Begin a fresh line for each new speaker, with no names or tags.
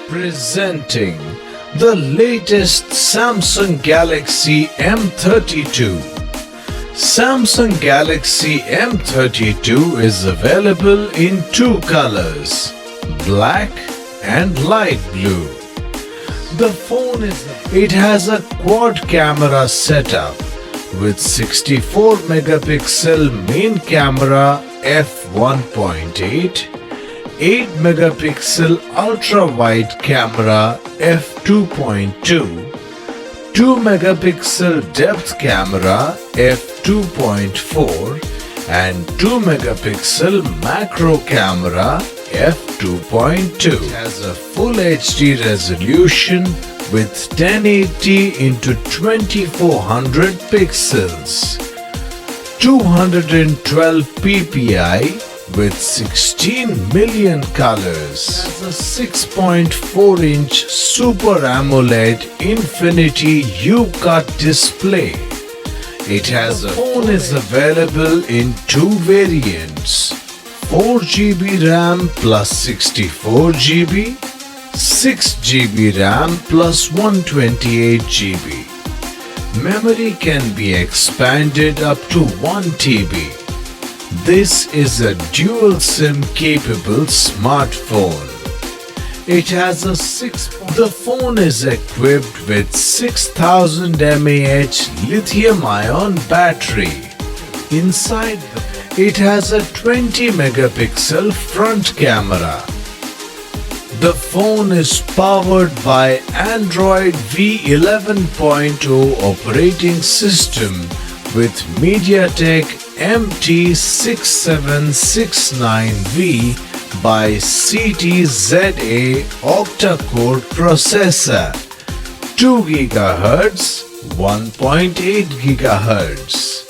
Presenting the latest Samsung Galaxy M32. Samsung Galaxy M32 is available in two colors, black and light blue. It has a quad camera setup with 64 megapixel main camera f1.8, 8 megapixel ultra wide camera f2.2, 2 megapixel depth camera f2.4 and 2 megapixel macro camera f2.2. It has a full HD resolution with 1080 into 2400 pixels, 212 ppi with 16 million colors. It has a 6.4-inch Super AMOLED Infinity U-Cut display. The phone is available in two variants, 4GB RAM plus 64GB, 6GB RAM plus 128GB. Memory can be expanded up to 1 TB. This is a dual SIM capable smartphone. The phone is equipped with 6000 mAh lithium-ion battery. Inside it has a 20 megapixel front camera. The phone is powered by Android V11.0 operating system with MediaTek MT6769V by CTZA octa-core processor, 2 GHz, 1.8 GHz.